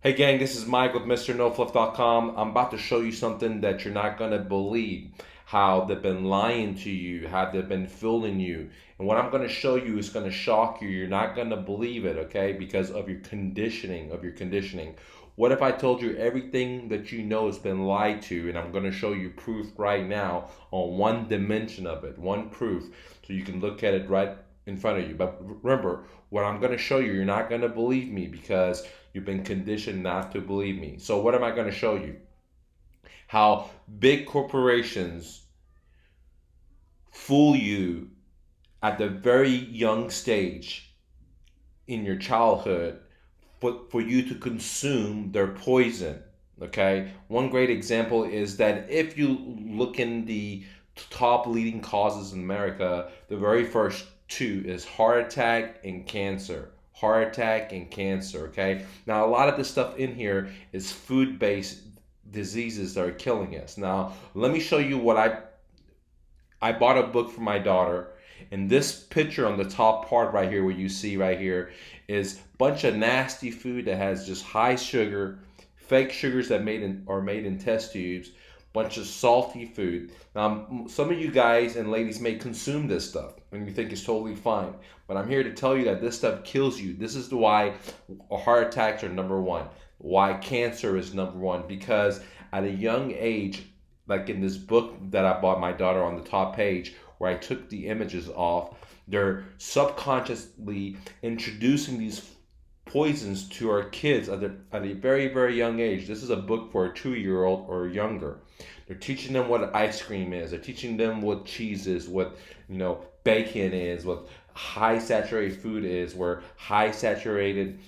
Hey gang, this is Mike with MrNoFluff.com. I'm about to show you something that you're not gonna believe. How they've been lying to you, how they've been fooling you. And what I'm gonna show you is gonna shock you. You're not gonna believe it, okay? Because of your conditioning. What if I told you everything that you know has been lied to, and I'm gonna show you proof right now on one dimension of it, one proof, so you can look at it right in front of you. But remember, what I'm gonna show you, you're not gonna believe me because you've been conditioned not to believe me. So, what am I going to show you? How big corporations fool you at the very young stage in your childhood for you to consume their poison. Okay? One great example is that if you look in the top leading causes in America, the very first two is heart attack and cancer. Heart attack and cancer. Okay? Now, a lot of this stuff in here is food based diseases that are killing us. Now, let me show you what I bought a book for my daughter, and this picture on the top part right here, where you see right here, is a bunch of nasty food that has just high sugar, fake sugars that are made in test tubes, bunch of salty food. Now, some of you guys and ladies may consume this stuff and you think it's totally fine, but I'm here to tell you that this stuff kills you. This is why heart attacks are number one. Why cancer is number one, because at a young age, like in this book that I bought my daughter, on the top page where I took the images off, they're subconsciously introducing these poisons to our kids at a very, very young age. This is a book for a 2 year old or younger. They're teaching them what ice cream is. They're teaching them what cheese is, what bacon is, what high saturated food is, where high saturated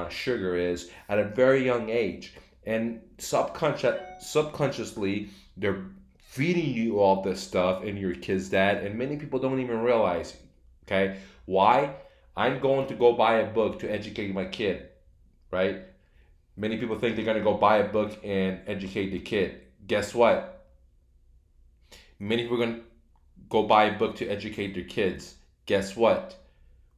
sugar is at a very young age. And subconsciously, they're feeding you all this stuff and your kids that, and many people don't even realize it. Okay, why? I'm going to go buy a book to educate my kid, right? Many people think they're going to go buy a book and educate the kid. Guess what? Many people are going to go buy a book to educate their kids. Guess what?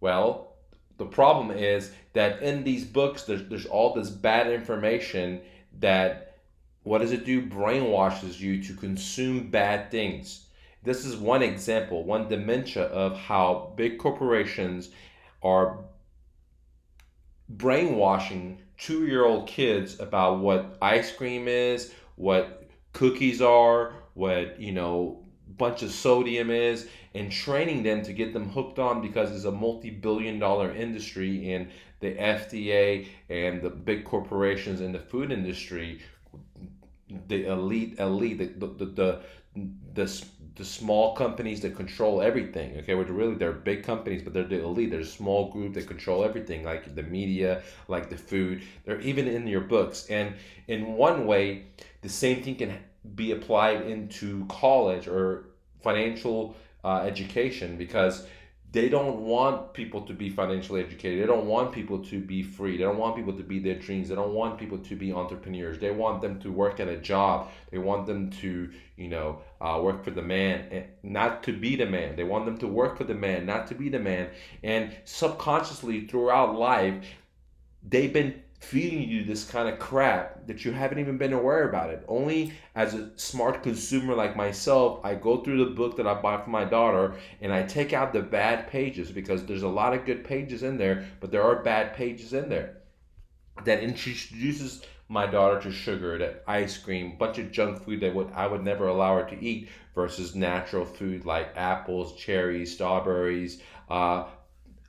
Well, the problem is that in these books, there's all this bad information that, what does it do? Brainwashes you to consume bad things. This is one example, one dementia of how big corporations are brainwashing 2 year old kids about what ice cream is, what cookies are, what, bunch of sodium is, and training them to get them hooked on, because it's a multi-billion-dollar industry, and the FDA and the big corporations in the food industry, the elite, the small companies that control everything. Okay, well, really they're big companies, but they're the elite. There's a small group that control everything, like the media, like the food. They're even in your books, and in one way, the same thing can be applied into college or financial education, because they don't want people to be financially educated. They don't want people to be free. They don't want people to be their dreams. They don't want people to be entrepreneurs. They want them to work at a job. They want them to, work for the man, and not to be the man. They want them to work for the man, not to be the man. And subconsciously throughout life, they've been feeding you this kind of crap that you haven't even been aware about it. Only as a smart consumer like myself, I go through the book that I bought for my daughter, and I take out the bad pages, because there's a lot of good pages in there, but there are bad pages in there that introduces my daughter to sugar, that ice cream, bunch of junk food that I would never allow her to eat, versus natural food like apples, cherries, strawberries,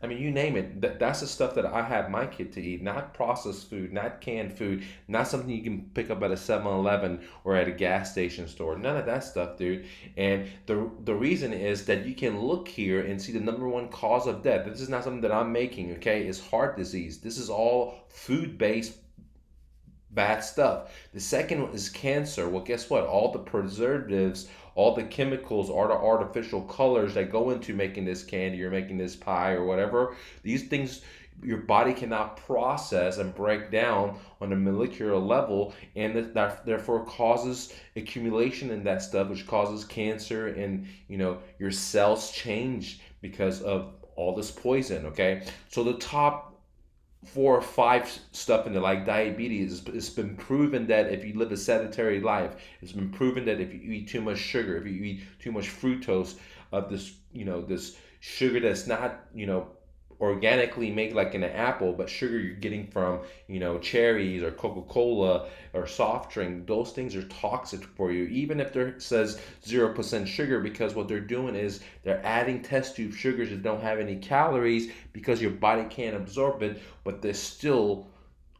you name it. That's the stuff that I have my kid to eat, not processed food, not canned food, not something you can pick up at a 7-Eleven or at a gas station store. None of that stuff, dude. And the reason is that you can look here and see the number one cause of death. This is not something that I'm making, okay? It's heart disease. This is all food based bad stuff. The second one is cancer. Well, guess what? All the preservatives, all the chemicals, all the artificial colors that go into making this candy or making this pie or whatever, these things your body cannot process and break down on a molecular level, and that therefore causes accumulation in that stuff, which causes cancer, and your cells change because of all this poison. Okay, so the top four or five stuff in there like diabetes. It's been proven that if you live a sedentary life, it's been proven that if you eat too much sugar, if you eat too much fructose of this, this sugar that's not, organically made like in an apple, but sugar you're getting from, cherries or Coca-Cola or soft drink, those things are toxic for you, even if there says 0% sugar, because what they're doing is they're adding test tube sugars that don't have any calories because your body can't absorb it, but they still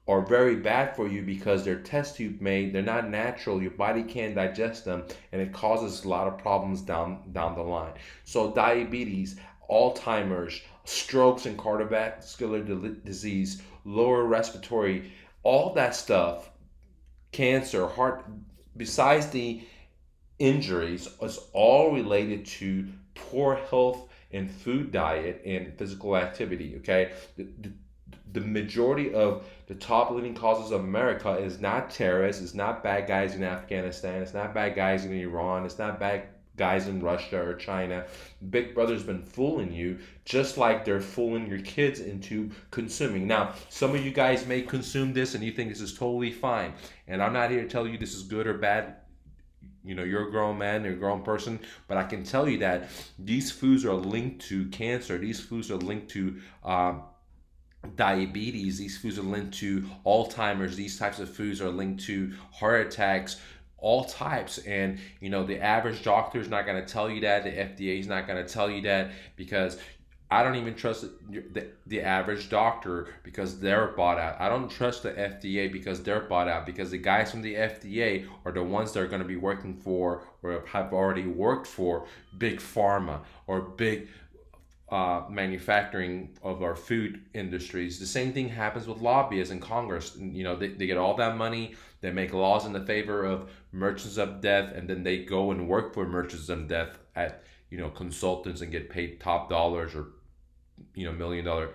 are very bad for you because they're test tube made. They're not natural. Your body can't digest them, and it causes a lot of problems down the line. So diabetes, Alzheimer's, strokes and cardiovascular disease, lower respiratory, all that stuff, cancer, heart, besides the injuries, is all related to poor health and food diet and physical activity. Okay, the majority of the top leading causes of America is not terrorists, it's not bad guys in Afghanistan, it's not bad guys in Iran, it's not bad guys in Russia or China. Big Brother's been fooling you just like they're fooling your kids into consuming. Now, some of you guys may consume this and you think this is totally fine. And I'm not here to tell you this is good or bad. You're a grown man, you're a grown person, but I can tell you that these foods are linked to cancer. These foods are linked to diabetes. These foods are linked to Alzheimer's. These types of foods are linked to heart attacks, all types. And the average doctor is not going to tell you that. The FDA is not going to tell you that, because I don't even trust the average doctor because they're bought out. I don't trust the FDA because they're bought out, because the guys from the FDA are the ones that are going to be working for or have already worked for big pharma or big manufacturing of our food industries. The same thing happens with lobbyists in Congress. And, they get all that money, they make laws in the favor of merchants of death, and then they go and work for merchants of death at consultants and get paid top dollars or $1 million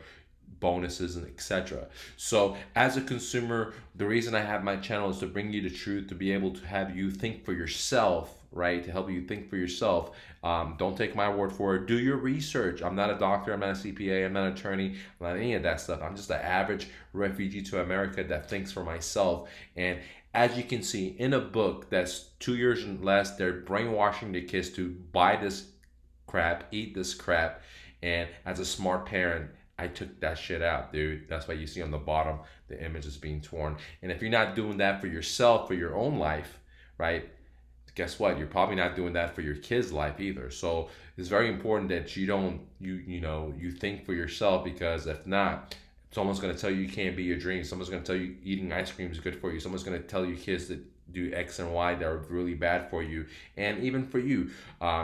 bonuses and etc. So as a consumer, the reason I have my channel is to bring you the truth, to be able to have you think for yourself, right? To help you think for yourself. Don't take my word for it. Do your research. I'm not a doctor. I'm not a CPA. I'm not an attorney. I'm not any of that stuff. I'm just an average refugee to America that thinks for myself. And as you can see in a book that's 2 years and less, they're brainwashing the kids to buy this crap, eat this crap. And as a smart parent, I took that shit out, dude. That's why you see on the bottom the image is being torn. And if you're not doing that for yourself, for your own life, right? Guess what? You're probably not doing that for your kid's life either. So it's very important that you think for yourself, because if not, someone's going to tell you can't be your dream. Someone's going to tell you eating ice cream is good for you. Someone's going to tell your kids that do X and Y that are really bad for you, and even for you.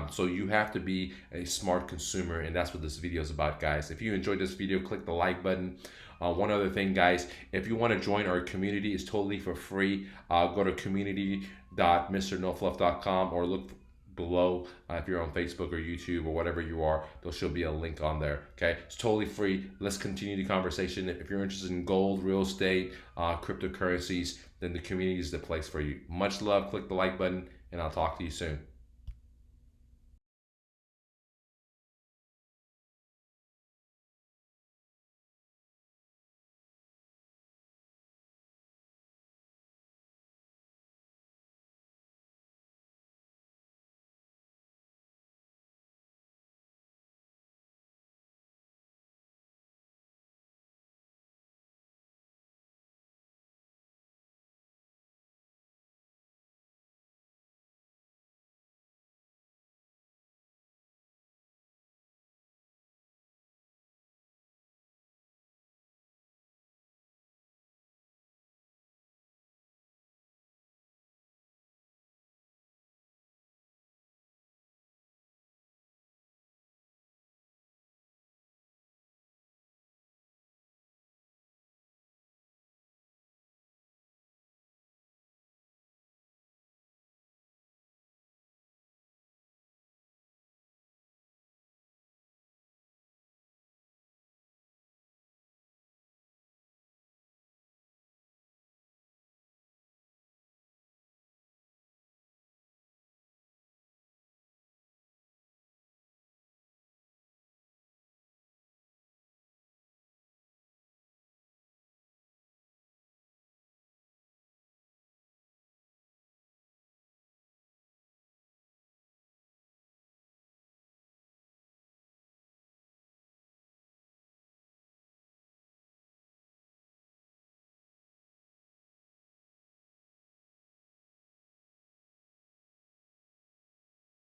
So you have to be a smart consumer, and that's what this video is about, guys. If you enjoyed this video, click the like button. One other thing, guys, if you want to join our community, it's totally for free. Go to community.mrnofluff.com or look below if you're on Facebook or YouTube or whatever you are. There should be a link on there. Okay, it's totally free. Let's continue the conversation. If you're interested in gold, real estate, cryptocurrencies, then the community is the place for you. Much love. Click the like button, and I'll talk to you soon.